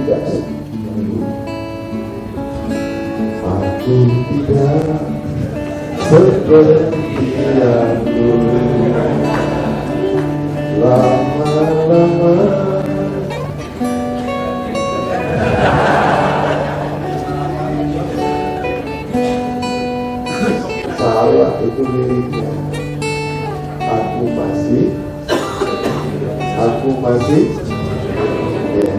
tidak seperti dulu. Aku tidak seperti yang dulu. Lama-lama salah itu liriknya. Aku masih ya.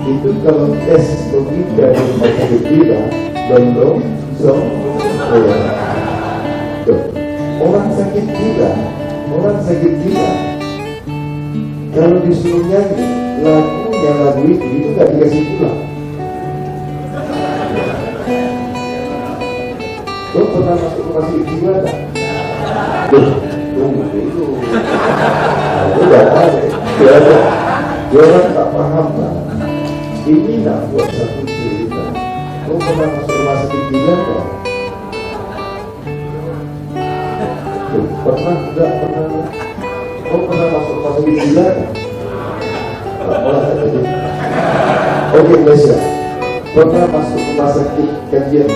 Itu kalau tes logika di rumah sakit gila belum so ya. Tuh. Orang sakit gila kalau disuruh nyanyi lagu itu gak dikasih pulang. Lo pernah masuk rumah sakit gila gak? Tunggu dulu. Udah ada. Dia orang tak paham lah. Ini nak buat satu cerita. Lo pernah masuk rumah sakit gila gak? Pernah? Enggak pernah. Oh pernah masuk rumah sakit gila kan? Oke guys ya. Pernah masuk rumah sakit kajian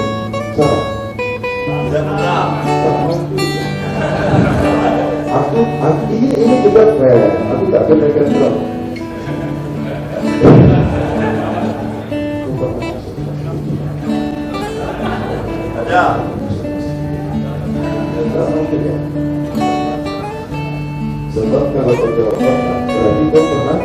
sama? Aku ini juga fair. Aku tak kenakan belum. Ada. Sebab kalau kau jawab berarti kau pernah?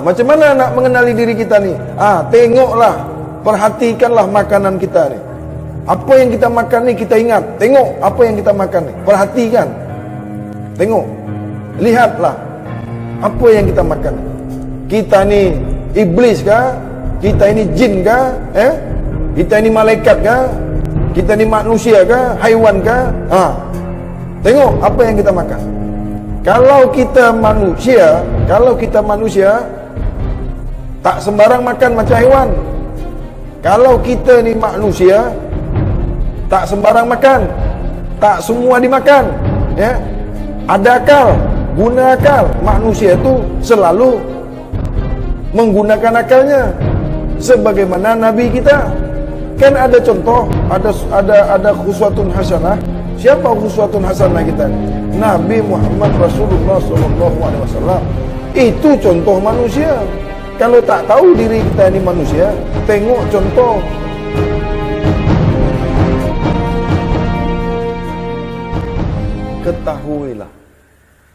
Macam mana nak mengenali diri kita ni? Tengoklah, perhatikanlah makanan kita ni. Apa yang kita makan ni kita ingat. Tengok apa yang kita makan ni. Perhatikan. Tengok. Lihatlah apa yang kita makan. Kita ni iblis kah? Kita ini jin kah? Kita ini malaikat kah? Kita ni manusia kah? Haiwan kah? Tengok apa yang kita makan. Kalau kita manusia tak sembarang makan macam haiwan. Kalau kita ni manusia tak sembarang makan, tak semua dimakan, ya. Ada akal, guna akal. Manusia itu selalu menggunakan akalnya. Sebagaimana Nabi kita. Kan ada contoh, ada khuswatun hasanah. Siapa khuswatun hasanah kita? Nabi Muhammad Rasulullah SAW. Itu contoh manusia. Kalau tak tahu diri kita ini manusia, tengok contoh. Ketahuilah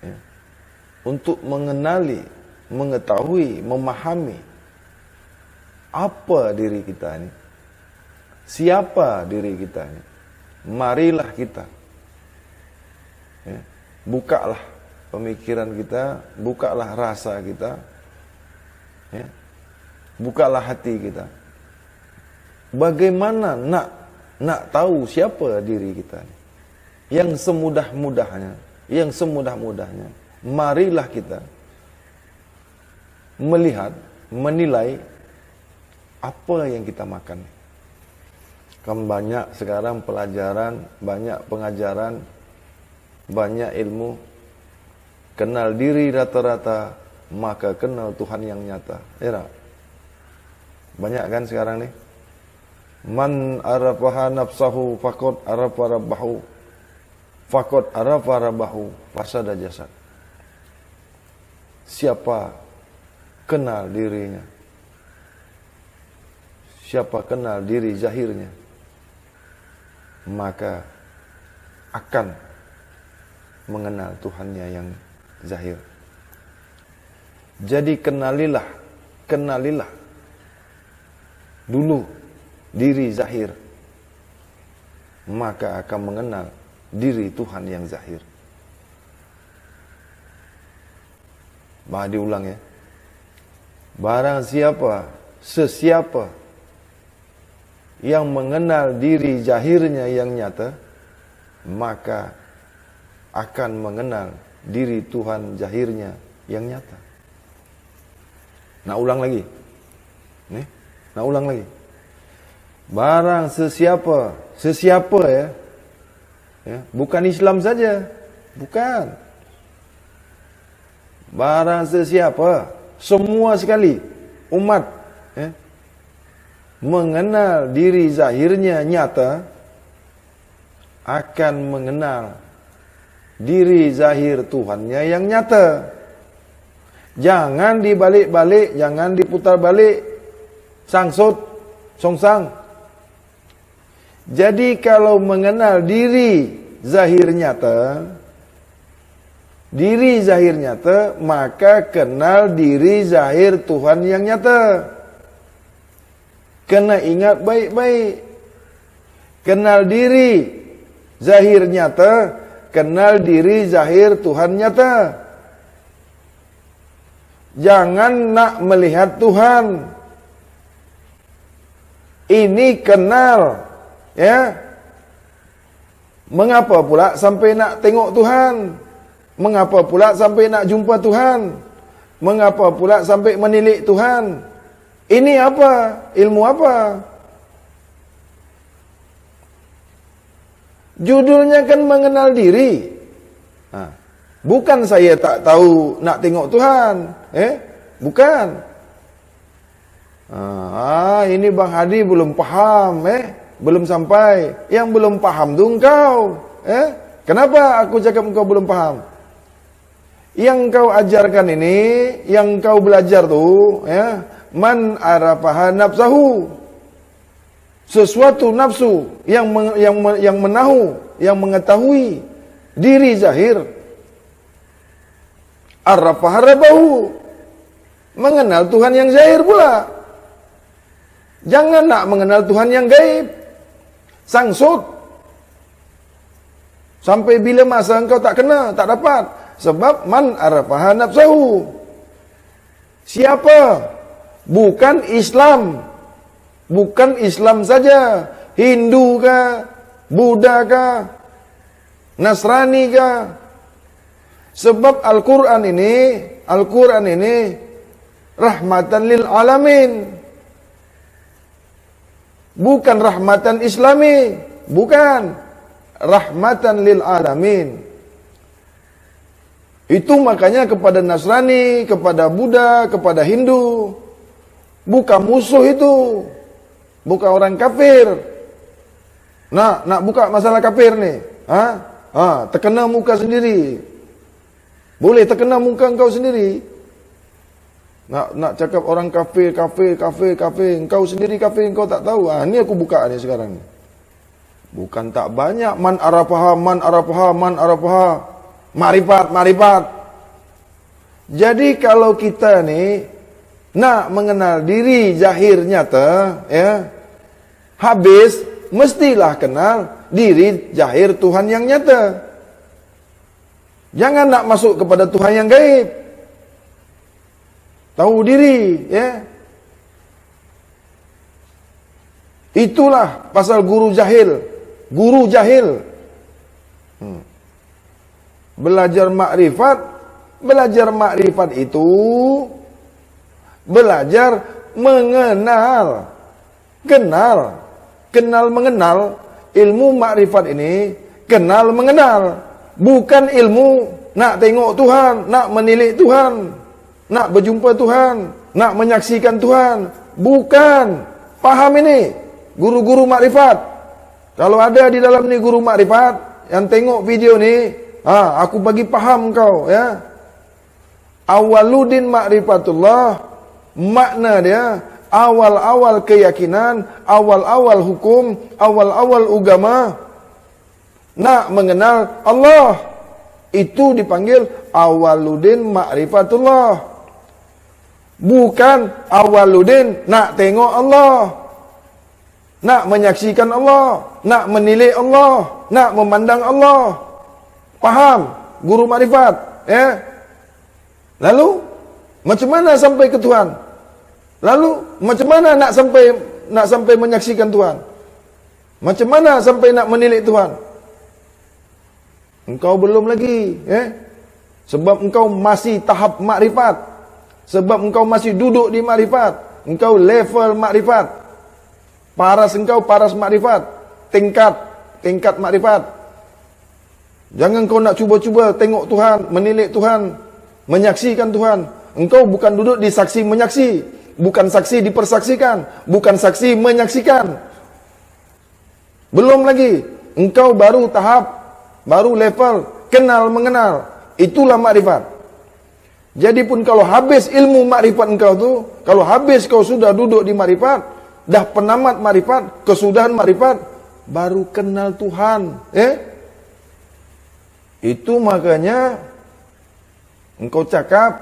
ya, untuk mengenali, mengetahui, memahami apa diri kita ini, siapa diri kita ini. Marilah kita ya, bukalah pemikiran kita, bukalah rasa kita, ya, bukalah hati kita. Bagaimana nak tahu siapa diri kita ini? Yang semudah-mudahnya, marilah kita melihat, menilai apa yang kita makan. Kan banyak sekarang pelajaran, banyak pengajaran, banyak ilmu. Kenal diri rata-rata, maka kenal Tuhan yang nyata. Ya, banyak kan sekarang nih. Man arafaha nafsahu faqad arafa rabbahu. Faqad arafa rabbahu fasada jasad. Siapa kenal dirinya, siapa kenal diri zahirnya, maka akan mengenal Tuhannya yang zahir. Jadi kenalilah dulu diri zahir, maka akan mengenal diri Tuhan yang zahir. Diulang ya. Barang siapa, sesiapa yang mengenal diri zahirnya yang nyata, maka akan mengenal diri Tuhan zahirnya yang nyata. Nak ulang lagi. Nih, nak ulang lagi. Barang sesiapa ya, bukan Islam saja, bukan. Barang sesiapa, semua sekali umat ya, mengenal diri zahirnya nyata, akan mengenal diri zahir Tuhannya yang nyata. Jangan dibalik-balik, jangan diputar balik, sangsut, songsang. Jadi kalau mengenal diri zahir nyata, maka kenal diri zahir Tuhan yang nyata. Kena ingat baik-baik. Kenal diri zahir nyata, kenal diri zahir Tuhan nyata. Jangan nak melihat Tuhan. Ini kenal. Ya. Mengapa pula sampai nak tengok Tuhan? Mengapa pula sampai nak jumpa Tuhan? Mengapa pula sampai menilik Tuhan? Ini apa? Ilmu apa? Judulnya kan mengenal diri. Bukan saya tak tahu nak tengok Tuhan. Bukan. Ini Bang Hadi belum paham. Belum sampai. Yang belum paham tu engkau. Kenapa aku cakap engkau belum paham? Yang kau ajarkan ini, yang kau belajar tu, man arafaha nafsahu. Sesuatu nafsu yang menahu, yang mengetahui diri zahir. Arafaha rabbahu. Mengenal Tuhan yang zahir pula. Jangan nak mengenal Tuhan yang gaib. Sangsut. Sampai bila masa engkau tak kena, tak dapat. Sebab man arafaha nafsahu. Siapa? Bukan Islam. Bukan Islam saja. Hindu kah? Buddha kah? Nasrani kah? Sebab Al-Quran ini rahmatan lil alamin. Bukan rahmatan Islami, bukan, rahmatan lil alamin. Itu makanya kepada Nasrani, kepada Buddha, kepada Hindu, bukan musuh itu, bukan orang kafir. Nak buka masalah kafir ni, terkena muka sendiri. Boleh terkena muka engkau sendiri. Nak cakap orang kafir, engkau sendiri kafir, engkau tak tahu. Ni aku buka ni sekarang. Bukan tak banyak man arafaha. Ma'rifat. Jadi kalau kita ni nak mengenal diri zahir nyata, habis mestilah kenal diri zahir Tuhan yang nyata. Jangan nak masuk kepada Tuhan yang gaib. Tahu diri, Itulah pasal guru jahil. Belajar makrifat itu belajar mengenal. Kenal mengenal. Ilmu makrifat ini kenal mengenal. Bukan ilmu nak tengok Tuhan, nak menilik Tuhan, nak berjumpa Tuhan, nak menyaksikan Tuhan. Bukan. Paham ini. Guru-guru makrifat. Kalau ada di dalam ni guru makrifat yang tengok video ni, aku bagi faham kau, Awaludin ma'rifatullah, makna dia awal-awal keyakinan, awal-awal hukum, awal-awal agama. Nak mengenal Allah, itu dipanggil awaludin ma'rifatullah. Bukan awaludin nak tengok Allah, nak menyaksikan Allah, nak menilik Allah, nak memandang Allah. Faham? Guru makrifat, Lalu macam mana sampai ke Tuhan? Lalu macam mana nak sampai menyaksikan Tuhan? Macam mana sampai nak menilik Tuhan? Engkau belum lagi, sebab engkau masih tahap makrifat. Sebab engkau masih duduk di makrifat. Engkau level makrifat. Paras engkau paras makrifat. Tingkat makrifat. Jangan kau nak cuba-cuba tengok Tuhan, menilik Tuhan, menyaksikan Tuhan. Engkau bukan duduk di saksi menyaksi, bukan saksi dipersaksikan, bukan saksi menyaksikan. Belum lagi. Engkau baru tahap, baru level kenal mengenal. Itulah makrifat. Jadi pun kalau habis ilmu makrifat engkau tu, kalau habis kau sudah duduk di makrifat, dah penamat makrifat, kesudahan makrifat, baru kenal Tuhan. Itu makanya engkau cakap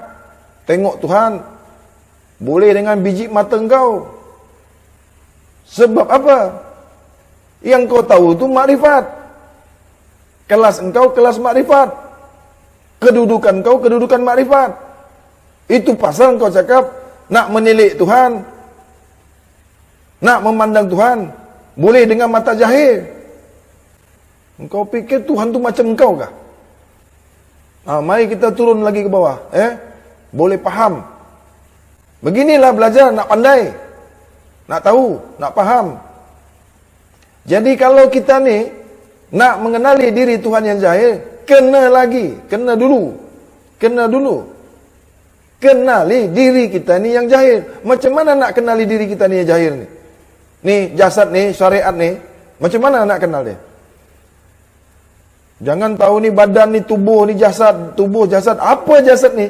tengok Tuhan boleh dengan biji mata engkau. Sebab apa? Yang kau tahu tu makrifat. Kelas engkau kelas makrifat. Kedudukan kau kedudukan makrifat. Itu pasal engkau cakap nak menilik Tuhan, nak memandang Tuhan boleh dengan mata jahil. Engkau fikir Tuhan tu macam engkau kah? Mari kita turun lagi ke bawah, boleh faham. Beginilah belajar, nak pandai, nak tahu, nak faham. Jadi kalau kita ni nak mengenali diri Tuhan yang jahil, kena dulu kenali diri kita ni yang jahil. Macam mana nak kenali diri kita ni yang jahil ni? Ni jasad ni, syariat ni, macam mana nak kenal dia? Jangan tahu ni badan ni, tubuh ni jasad, tubuh jasad. Apa jasad ni?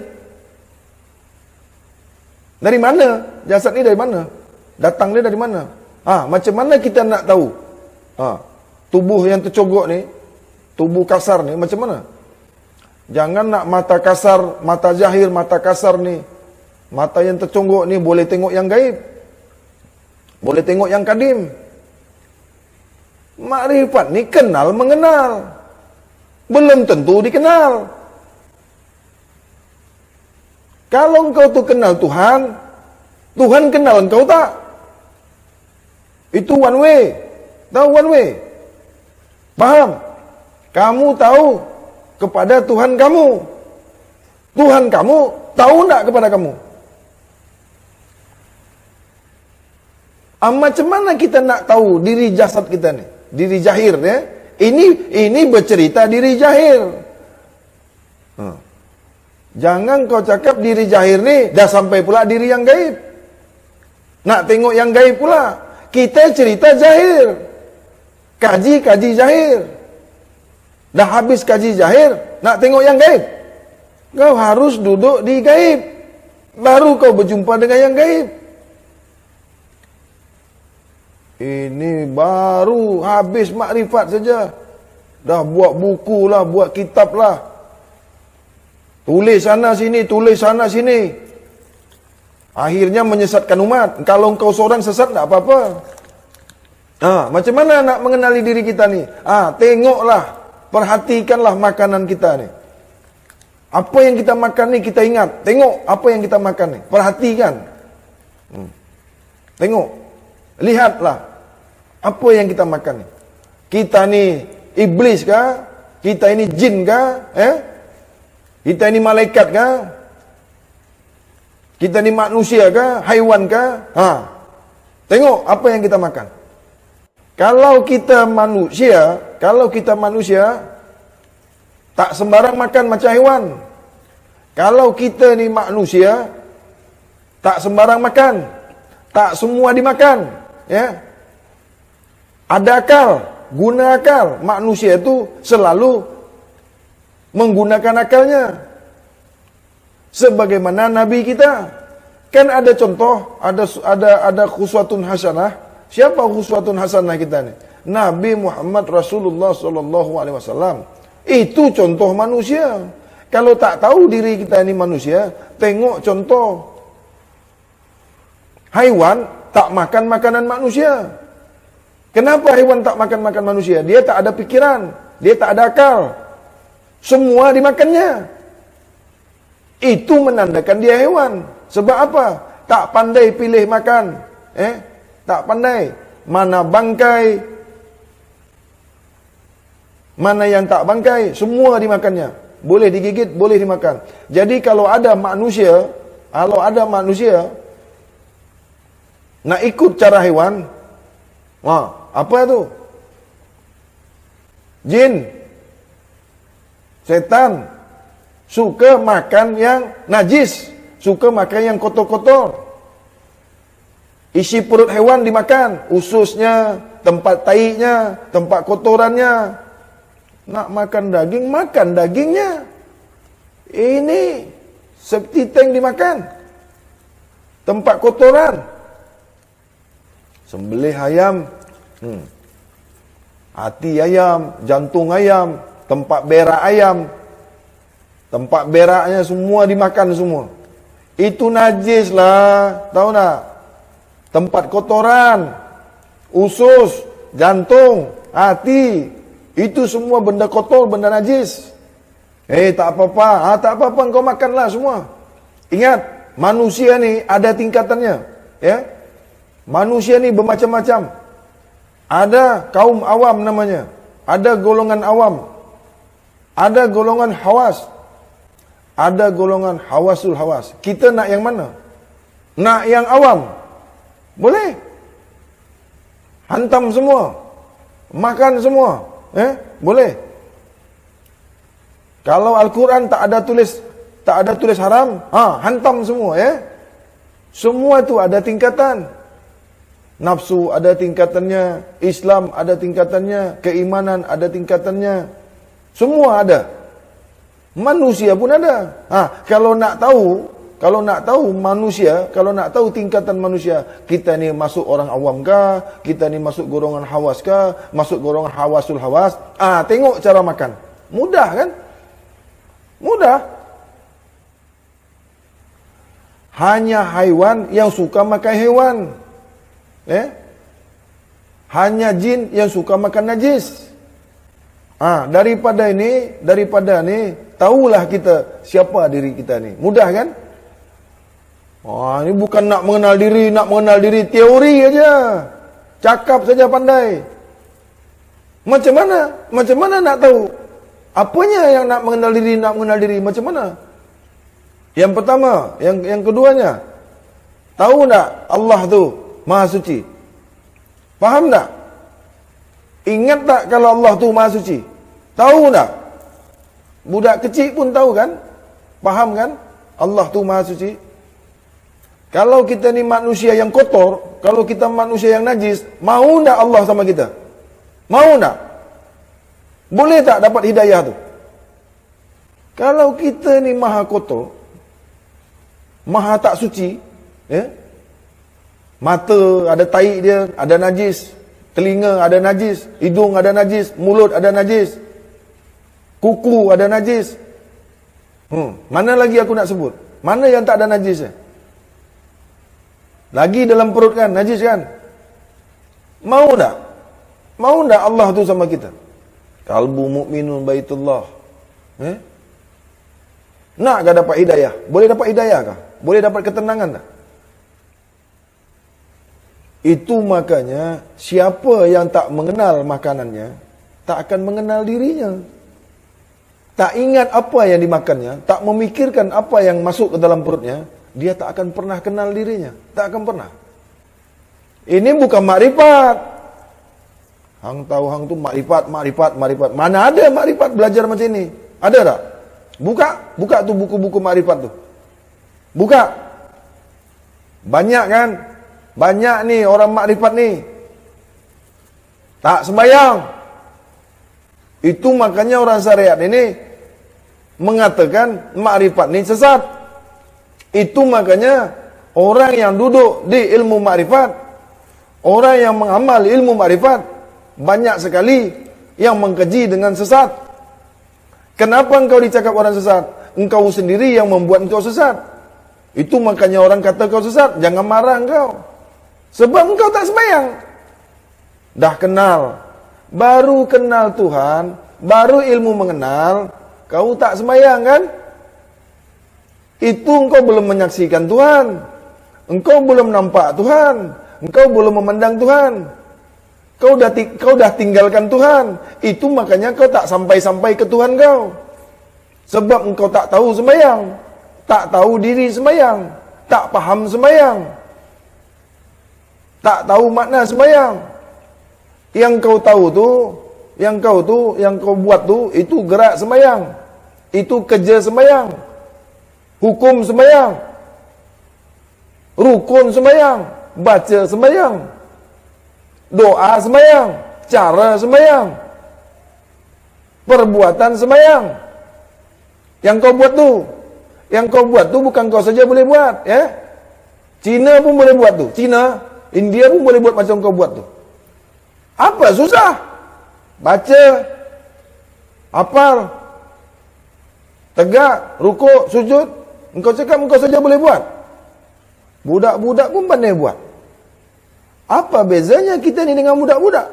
Dari mana? Jasad ni dari mana? Datang dia dari mana? Macam mana kita nak tahu? Tubuh yang tercogok ni, tubuh kasar ni macam mana? Jangan nak mata kasar, mata jahil, mata kasar ni, mata yang tercogok ni boleh tengok yang gaib, boleh tengok yang kadim. Makrifat ni kenal mengenal, belum tentu dikenal. Kalau engkau tu kenal Tuhan, Tuhan kenal engkau tak? Itu one way. Tahu one way? Faham? Kamu tahu kepada Tuhan kamu. Tuhan kamu tahu tak kepada kamu? Macam mana kita nak tahu diri jasad kita ni? Diri jahir ya? Ini bercerita diri jahir. Jangan kau cakap diri jahir ni dah sampai pula diri yang gaib. Nak tengok yang gaib pula. Kita cerita jahir. Kaji jahir. Dah habis kaji jahir, nak tengok yang gaib. Kau harus duduk di gaib, baru kau berjumpa dengan yang gaib. Ini baru habis makrifat saja, dah buat buku lah, buat kitab lah, tulis sana sini, tulis sana sini. Akhirnya menyesatkan umat. Kalau kau seorang sesat tak apa-apa. Macam mana nak mengenali diri kita ni? Tengoklah, perhatikanlah makanan kita ni. Apa yang kita makan ni kita ingat. Tengok apa yang kita makan ni, perhatikan. Tengok, lihatlah apa yang kita makan ni. Kita ni iblis kah? Kita ini jin kah? Kita ini malaikat kah? Kita ni manusia kah? Haiwan kah? Tengok apa yang kita makan. Kalau kita manusia, tak sembarang makan macam haiwan. Kalau kita ni manusia, tak sembarang makan, tak semua dimakan. Ada akal, guna akal. Manusia itu selalu menggunakan akalnya. Sebagaimana Nabi kita, kan ada contoh, ada khuswatun hasanah. Siapa khuswatun hasanah kita ni? Nabi Muhammad Rasulullah SAW. Itu contoh manusia. Kalau tak tahu diri kita ni manusia, tengok contoh. Haiwan tak makan makanan manusia. Kenapa haiwan tak makan makan manusia? Dia tak ada pikiran, dia tak ada akal. Semua dimakannya. Itu menandakan dia hewan. Sebab apa? Tak pandai pilih makan. Tak pandai. Mana bangkai, Mana yang tak bangkai, semua dimakannya. Boleh digigit, boleh dimakan. Jadi kalau ada manusia nak ikut cara hewan, apa tu? Jin, setan, suka makan yang najis, suka makan yang kotor-kotor. Isi perut hewan dimakan, ususnya, tempat taiknya, tempat kotorannya. Nak makan daging, makan dagingnya. Ini septi tank dimakan. Tempat kotoran. Sembelih ayam, hati ayam, jantung ayam, tempat berak ayam, tempat beraknya semua dimakan semua. Itu najis lah, tahu tak? Tempat kotoran, usus, jantung, hati, itu semua benda kotor, benda najis. Tak apa-apa, tak apa-apa, kau makanlah semua. Ingat, manusia ni ada tingkatannya, ya. Manusia ni bermacam-macam. Ada kaum awam namanya, ada golongan awam, ada golongan hawas, ada golongan hawasul hawas. Kita nak yang mana? Nak yang awam? Boleh. Hantam semua, makan semua, boleh. Kalau Al-Quran tak ada tulis haram, hantam semua, Semua tu ada tingkatan. Nafsu ada tingkatannya, Islam ada tingkatannya, keimanan ada tingkatannya. Semua ada. Manusia pun ada. Kalau nak tahu manusia, kalau nak tahu tingkatan manusia, kita ni masuk orang awam kah? Kita ni masuk golongan hawas kah? Masuk golongan hawasul hawas? Tengok cara makan. Mudah kan? Mudah. Hanya haiwan yang suka makan haiwan. Hanya jin yang suka makan najis. Daripada ni tahulah kita siapa diri kita ni. Mudah kan? Ini bukan nak mengenal diri teori aja. Cakap saja pandai. Macam mana nak tahu? Apanya yang nak mengenal diri, macam mana? Yang pertama, yang keduanya, tahu tak Allah tu Maha Suci? Faham tak? Ingat tak kalau Allah tu Maha Suci? Tahu tak? Budak kecil pun tahu kan? Faham kan? Allah tu Maha Suci. Kalau kita ni manusia yang kotor, kalau kita manusia yang najis, mau tak Allah sama kita? Mau tak? Boleh tak dapat hidayah tu? Kalau kita ni maha kotor, maha tak suci, mata ada taik dia, ada najis, telinga ada najis, hidung ada najis, mulut ada najis, kuku ada najis. Mana lagi aku nak sebut? Mana yang tak ada najisnya? Lagi dalam perut kan, najis kan? Mau tak? Mau tak Allah tu sama kita? Kalbu mukminun baitullah. Nakkah dapat hidayah? Boleh dapat hidayah kah? Boleh dapat ketenangan tak? Itu makanya siapa yang tak mengenal makanannya, tak akan mengenal dirinya. Tak ingat apa yang dimakannya, tak memikirkan apa yang masuk ke dalam perutnya, dia tak akan pernah kenal dirinya. Tak akan pernah. Ini bukan makrifat. Hang tahu hang tu makrifat. Mana ada makrifat belajar macam ini? Ada tak? Buka tu buku-buku makrifat tu. Buka. Banyak kan? Banyak ni orang makrifat ni. Tak sembahyang. Itu makanya orang syariat ini mengatakan makrifat ni sesat. Itu makanya orang yang duduk di ilmu makrifat, orang yang mengamal ilmu makrifat, banyak sekali yang mengkaji dengan sesat. Kenapa engkau dicakap orang sesat? Engkau sendiri yang membuat engkau sesat. Itu makanya orang kata kau sesat. Jangan marah engkau. Sebab engkau tak sembahyang. Dah kenal. Baru kenal Tuhan, baru ilmu mengenal, kau tak sembahyang kan? Itu engkau belum menyaksikan Tuhan. Engkau belum nampak Tuhan. Engkau belum memandang Tuhan. Kau dah tinggalkan Tuhan. Itu makanya kau tak sampai-sampai ke Tuhan kau. Sebab engkau tak tahu sembahyang, tak tahu diri sembahyang, tak faham sembahyang, tak tahu makna sembahyang. Yang kau tahu tu, yang kau buat tu, itu gerak sembahyang, itu kerja sembahyang, hukum sembahyang, rukun sembahyang, baca sembahyang, doa sembahyang, cara sembahyang, perbuatan sembahyang. Yang kau buat tu bukan kau saja boleh buat, ya. Cina pun boleh buat tu. Cina, India pun boleh buat macam kau buat tu. Apa susah? Baca, hafal, tegak, rukuk, sujud. Engkau cakap engkau saja boleh buat. Budak-budak pun pandai buat. Apa bezanya kita ni dengan budak-budak?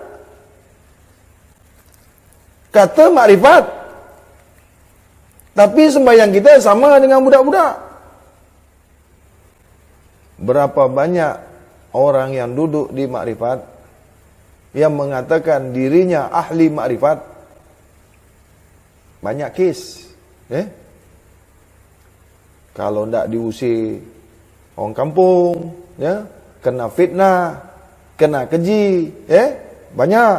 Kata makrifat, tapi sembahyang kita sama dengan budak-budak. Berapa banyak orang yang duduk di makrifat yang mengatakan dirinya ahli makrifat, banyak kes. Kalau tidak diusir orang kampung, ya, kena fitnah, kena keji, banyak.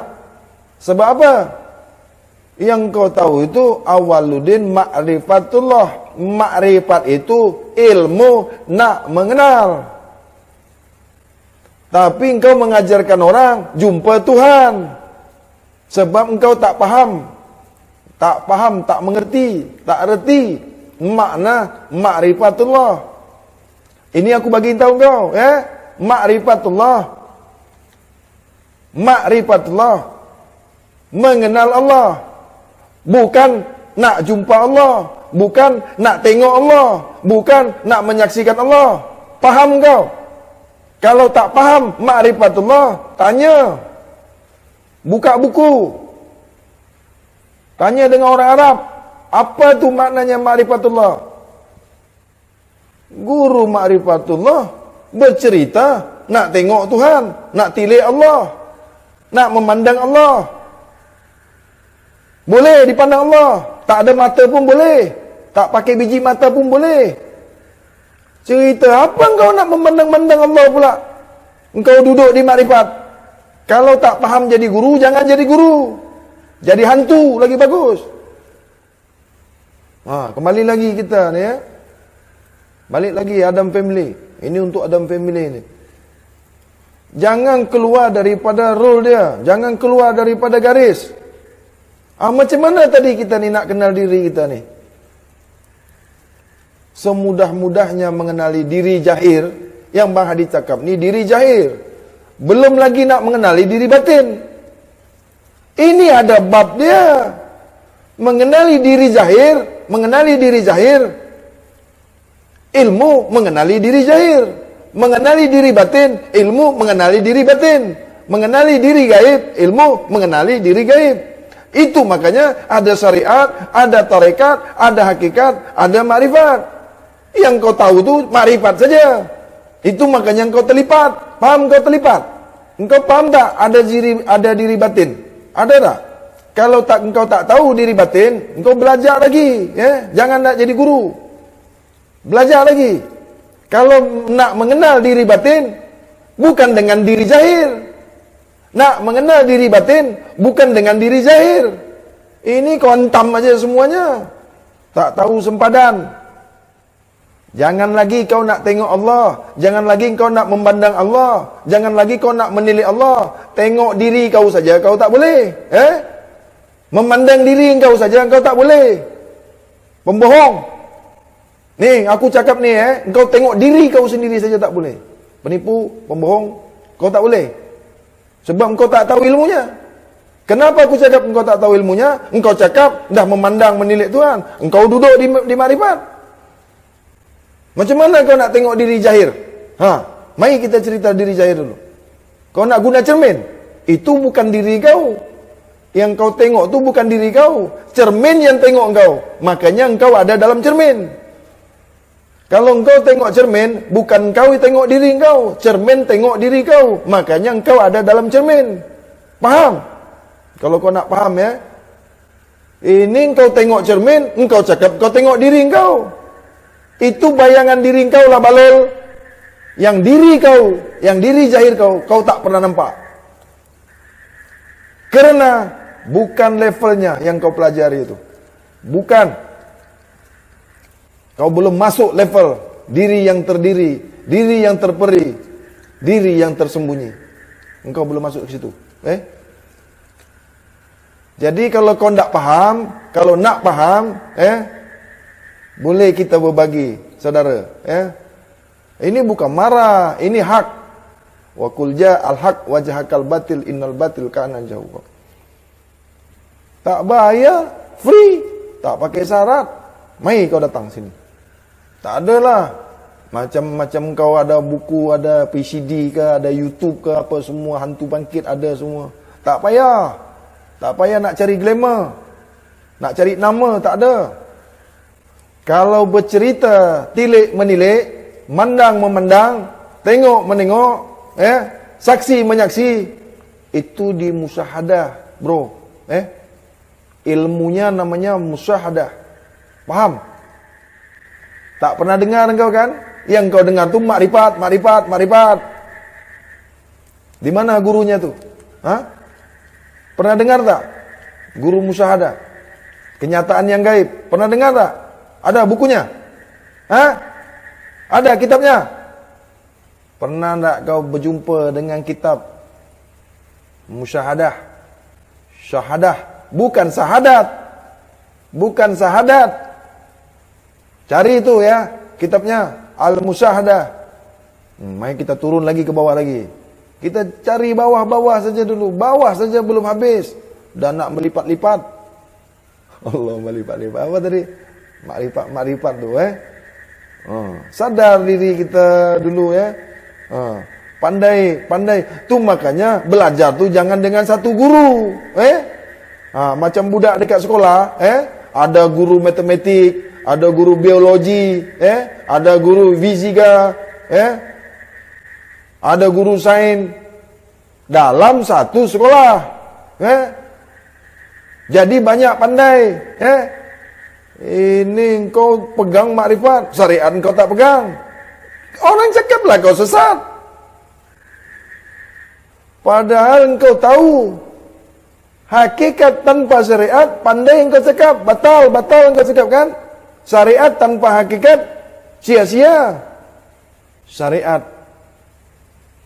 Sebab apa? Yang kau tahu itu awaluddin ma'rifatullah. Makrifat itu ilmu nak mengenal. Tapi engkau mengajarkan orang jumpa Tuhan. Sebab engkau tak faham, tak mengerti, tak erti makna ma'rifatullah. Ini aku bagi tahu kau, ya. Ma'rifatullah, mengenal Allah. Bukan nak jumpa Allah, bukan nak tengok Allah, bukan nak menyaksikan Allah. Faham kau? Kalau tak faham ma'rifatullah, tanya. Buka buku. Tanya dengan orang Arab, apa tu maknanya ma'rifatullah? Guru ma'rifatullah bercerita nak tengok Tuhan, nak tilik Allah, nak memandang Allah. Boleh dipandang Allah. Tak ada mata pun boleh. Tak pakai biji mata pun boleh. Cerita apa engkau nak memandang-mandang Allah pula? Engkau duduk di makrifat. Kalau tak faham jadi guru, jangan jadi guru. Jadi hantu lagi bagus. Kembali lagi kita ni, ya. Balik lagi Adam Family. Ini untuk Adam Family ni. Jangan keluar daripada rule dia. Jangan keluar daripada garis. Macam mana tadi kita ni nak kenal diri kita ni? Semudah-mudahnya mengenali diri zahir. Yang Bang Hadi cakap ni diri zahir. Belum lagi nak mengenali diri batin. Ini ada bab dia. Mengenali diri zahir, ilmu mengenali diri zahir. Mengenali diri batin, ilmu mengenali diri batin. Mengenali diri gaib, ilmu mengenali diri gaib. Itu makanya ada syariat, ada tarekat, ada hakikat, ada makrifat. Yang kau tahu tu makrifat saja. Itu makanya engkau terlipat. Faham kau terlipat? Engkau faham tak ada diri batin? Ada tak? Kalau engkau tak tahu diri batin, engkau belajar lagi, ya. Jangan nak jadi guru. Belajar lagi. Kalau nak mengenal diri batin, bukan dengan diri zahir. Nak mengenal diri batin bukan dengan diri zahir. Ini kontam aja semuanya. Tak tahu sempadan. Jangan lagi kau nak tengok Allah. Jangan lagi kau nak memandang Allah. Jangan lagi kau nak menilik Allah. Tengok diri kau saja kau tak boleh. Memandang diri kau saja kau tak boleh. Pembohong. Ni aku cakap ni, kau tengok diri kau sendiri saja tak boleh. Penipu, pembohong, kau tak boleh. Sebab engkau tak tahu ilmunya. Kenapa aku cakap engkau tak tahu ilmunya? Engkau cakap dah memandang menilik Tuhan. Engkau duduk di makrifat. Macam mana kau nak tengok diri zahir? Mari kita cerita diri zahir dulu. Kau nak guna cermin. Itu bukan diri kau. Yang kau tengok tu bukan diri kau. Cermin yang tengok engkau. Makanya engkau ada dalam cermin. Kalau engkau tengok cermin, bukan engkau tengok diri engkau. Cermin tengok diri kau. Makanya engkau ada dalam cermin. Paham? Kalau kau nak paham ya. Ini kau tengok cermin, engkau cakap kau tengok diri engkau. Itu bayangan diri engkau lah balol. Yang diri kau, yang diri zahir kau tak pernah nampak. Kerana bukan levelnya yang kau pelajari itu. Bukan. Kau belum masuk level diri yang terdiri, diri yang terperi, diri yang tersembunyi. Engkau belum masuk ke situ. Jadi kalau kau tak paham, kalau nak paham, boleh kita berbagi, saudara. Ini bukan marah, ini hak. Wa qul ja'al haq wa jahakal batil innal batil kana zahuqa. Tak bayar, free, tak pakai syarat. Mai kau datang sini. Tak adalah macam-macam kau ada buku, ada PCD ke, ada YouTube ke, apa semua hantu bangkit ada semua. Tak payah. Tak payah nak cari glamour, nak cari nama, tak ada. Kalau bercerita, tilik menilik, mandang memandang, tengok menengok, saksi menyaksi, itu di musyahadah, bro. Ilmunya namanya musyahadah. Faham? Tak pernah dengar engkau kan? Yang kau dengar tu makrifat. Di mana gurunya tu? Pernah dengar tak? Guru musyahadah. Kenyataan yang gaib. Pernah dengar tak? Ada bukunya? Ada kitabnya? Pernah tak kau berjumpa dengan kitab musyahadah? Syahadah. Bukan sahadat. Bukan sahadat. Cari itu ya, kitabnya. Al-Musyahadah. Mari kita turun lagi ke bawah lagi. Kita cari bawah-bawah saja dulu. Bawah saja belum habis. Dan nak melipat-lipat. Allah melipat-lipat. Apa tadi? Makrifat tu sadar diri kita dulu ya. Pandai. Tu makanya belajar tu jangan dengan satu guru. Macam budak dekat sekolah. Ada guru matematik. Ada guru biologi. Ada guru fisika. Ada guru sains dalam satu sekolah. Jadi banyak pandai. Ini kau pegang makrifat, syariat kau tak pegang. Orang cakaplah kau sesat. Padahal kau tahu hakikat tanpa syariat, pandai kau cakap, batal kau cakap kan? Syariat tanpa hakikat sia-sia. Syariat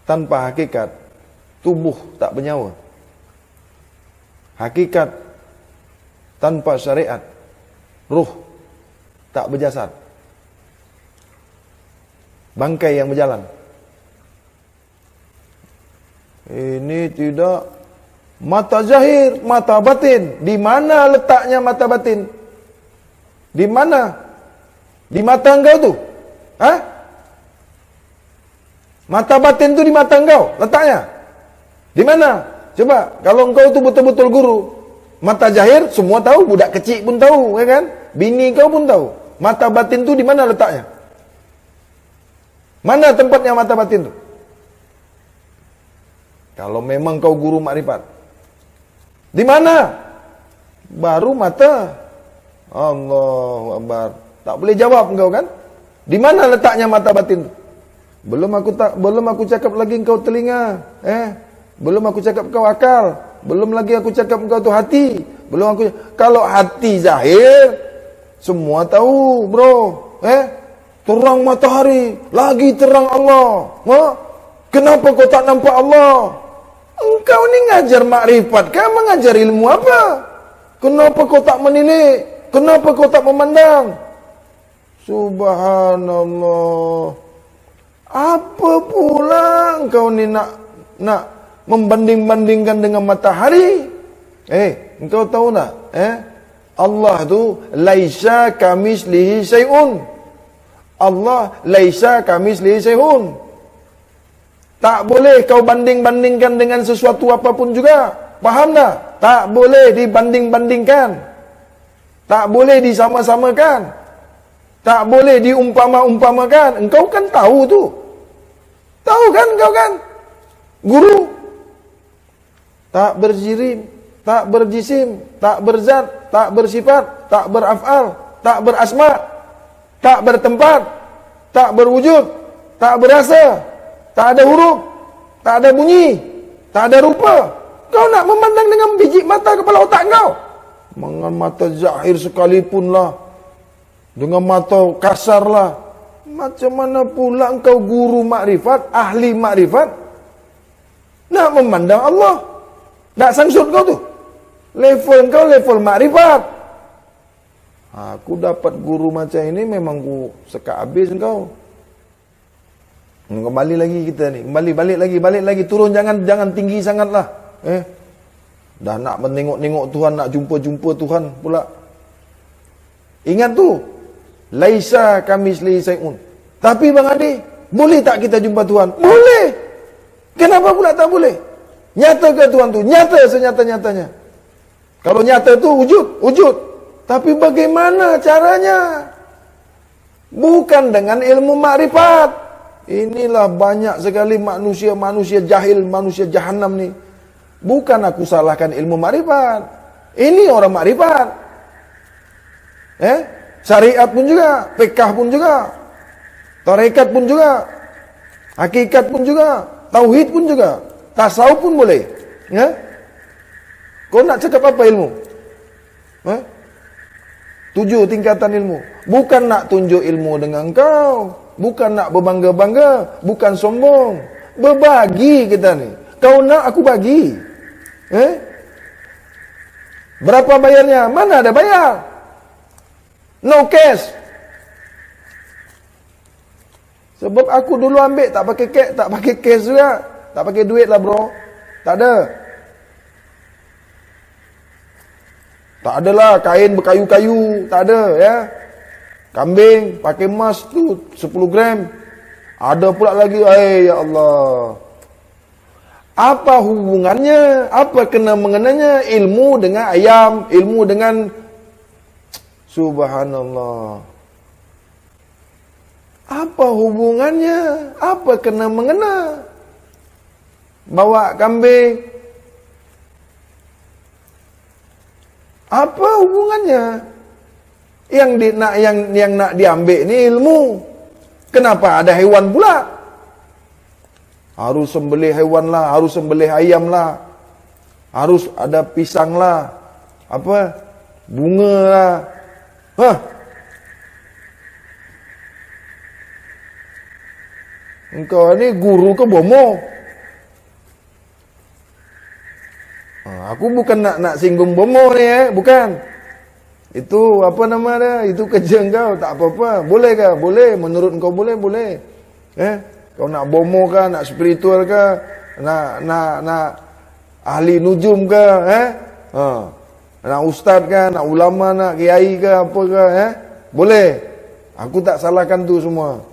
tanpa hakikat, tubuh tak bernyawa. Hakikat tanpa syariat, ruh tak berjasad. Bangkai yang berjalan. Ini tidak mata zahir, mata batin. Di mana letaknya mata batin? Di mana? Di mata engkau tu? Mata batin tu di mata engkau, letaknya di mana? Coba, kalau engkau tu betul-betul guru, mata zahir semua tahu, budak kecil pun tahu, kan? Bini kau pun tahu. Mata batin tu di mana letaknya? Mana tempatnya mata batin tu? Kalau memang kau guru makrifat, di mana? Baru mata. Allahu Akbar. Tak boleh jawab engkau kan? Di mana letaknya mata batin tu? Belum aku cakap lagi engkau telinga, belum aku cakap kau akal, belum lagi aku cakap engkau tu hati, kalau hati zahir semua tahu, bro, terang matahari, lagi terang Allah. Kenapa kau tak nampak Allah? Engkau ni ngajar makrifat, kau mengajar ilmu apa? Kenapa kau tak menilik? Kenapa kau tak memandang? Subhanallah. Apa pula engkau ni nak membanding-bandingkan dengan matahari? Engkau tahu tak? Allah tu laisa kamislihi syai'un. Allah laisa kamislihi syai'un. Tak boleh kau banding-bandingkan dengan sesuatu apapun juga. Faham tak? Tak boleh dibanding-bandingkan. Tak boleh disama-samakan. Tak boleh diumpama-umpamakan. Engkau kan tahu tu. Tahu kan engkau kan? Guru. tak berjirim, tak berjisim, tak berzat, tak bersifat, tak beraf'al, tak berasma, tak bertempat, tak berwujud, tak berasa, tak ada huruf, tak ada bunyi, tak ada rupa. Kau nak memandang dengan biji mata kepala otak kau? Dengan mata zahir sekalipun lah, dengan mata kasar lah. Macam mana pula engkau guru makrifat, ahli makrifat, nak memandang Allah? Tak sangsut kau tu. Level kau level makrifat. Aku dapat guru macam ini memang ku sekat habis kau. Kembali lagi kita ni, balik lagi, turun, jangan tinggi sangatlah. Dah nak menengok-nengok Tuhan, nak jumpa Tuhan pula. Ingat tu, laisa kamislihi syai'un. Tapi Bang Adi, boleh tak kita jumpa Tuhan? Boleh. Kenapa pula tak boleh? Nyata ke Tuhan tu? Nyata senyata-nyatanya. Kalau nyata tu wujud. Tapi bagaimana caranya? Bukan dengan ilmu makrifat. Inilah banyak sekali manusia jahil, manusia jahanam ni. Bukan aku salahkan ilmu makrifat. Ini orang makrifat. Syariat pun juga, fiqh pun juga, tarekat pun juga, hakikat pun juga, tauhid pun juga, tasawuf pun boleh. Kau nak cakap apa ilmu? 7 tingkatan ilmu. Bukan nak tunjuk ilmu dengan kau, bukan nak berbangga-bangga, bukan sombong. Berbagi kita ni. Kau nak aku bagi. Berapa bayarnya? Mana ada bayar? No cash. Sebab aku dulu ambil tak pakai cash juga. Tak pakai duit lah bro. Tak ada. Tak adalah kain berkayu-kayu, tak ada ya. Kambing pakai emas tu 10 gram. Ada pula lagi, ya Allah. Apa hubungannya? Apa kena mengenanya ilmu dengan ayam, ilmu dengan subhanallah. Apa hubungannya? Apa kena mengena? Bawa kambing. Apa hubungannya? Yang nak diambil ni ilmu. Kenapa ada hewan pula? Harus sembelih hewan lah, harus sembelih ayam lah, harus ada pisang lah, apa? Bunga lah. Engkau ni guru ke bomo? Aku bukan nak singgung bomo ni bukan. Itu apa nama dia? Itu kerja kau, tak apa-apa. Boleh ke? Boleh. Menurut kau boleh. Kau nak bomo ke, nak spiritual ke, nak ahli nujum ke, nak ustaz ke, nak ulama, nak kiai ke, apa ke, boleh. Aku tak salahkan tu semua.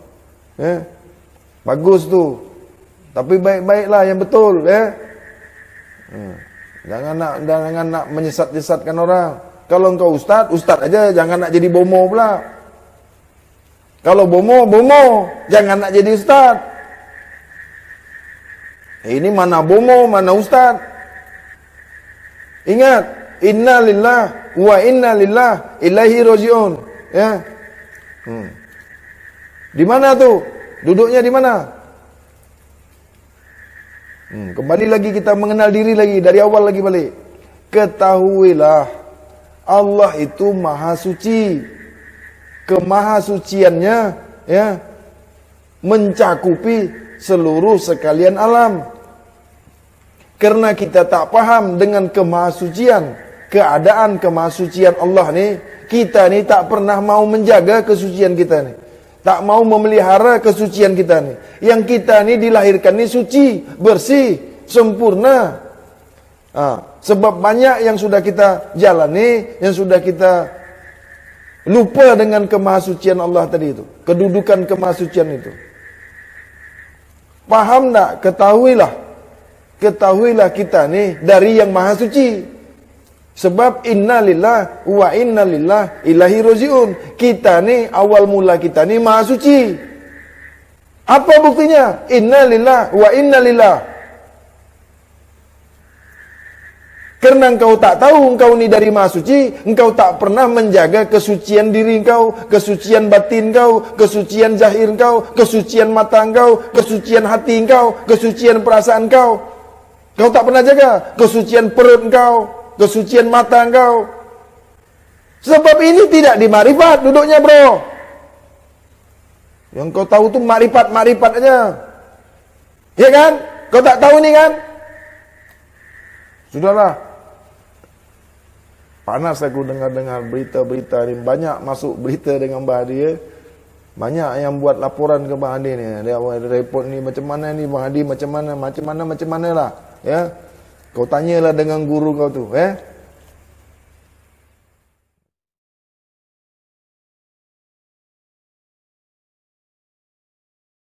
Bagus tu. Tapi baik-baiklah yang betul, Jangan nak menyesat-nyesatkan orang. Kalau engkau ustaz aja, jangan nak jadi bomo pula. Kalau bomo, jangan nak jadi ustaz. Ini mana bomo, mana ustaz. Ingat, inna lillah wa inna lillah ilaihi rajiun. Di mana tu? Duduknya di mana? Kembali lagi kita mengenal diri lagi, dari awal lagi balik. Ketahuilah Allah itu maha suci. Kemahasuciannya mencakupi seluruh sekalian alam. Karena kita tak paham dengan kemahasucian, keadaan kemahasucian Allah ni, kita ni tak pernah mau menjaga kesucian kita ni. Tak mau memelihara kesucian kita ni. Yang kita ni dilahirkan ni suci, bersih, sempurna. Sebab banyak yang sudah kita jalani, yang sudah kita lupa dengan kemahasucian Allah tadi itu. Kedudukan kemahasucian itu. Faham tak? Ketahuilah kita ni dari yang maha suci. Sebab inna lillah wa inna lillah ilaihi rajiun. Kita ni, awal mula kita ni maha suci. Apa buktinya? Inna lillah wa inna lillah. Karena engkau tak tahu engkau ni dari Maha Suci, engkau tak pernah menjaga kesucian diri engkau, kesucian batin engkau, kesucian zahir engkau, kesucian mata engkau, kesucian hati engkau, kesucian perasaan engkau. Kau tak pernah jaga kesucian perut engkau, kesucian mata engkau. Sebab ini tidak di makrifat duduknya, bro. Yang kau tahu tu makrifat aja. Ya kan? Kau tak tahu ni kan? Sudahlah. Panas aku dengar-dengar berita-berita ni. Banyak masuk berita dengan Bang Hadi. Banyak yang buat laporan ke Bang Hadi ni. Dia report ni macam mana ni Bang Hadi, macam mana lah. Ya. Kau tanyalah dengan guru kau tu.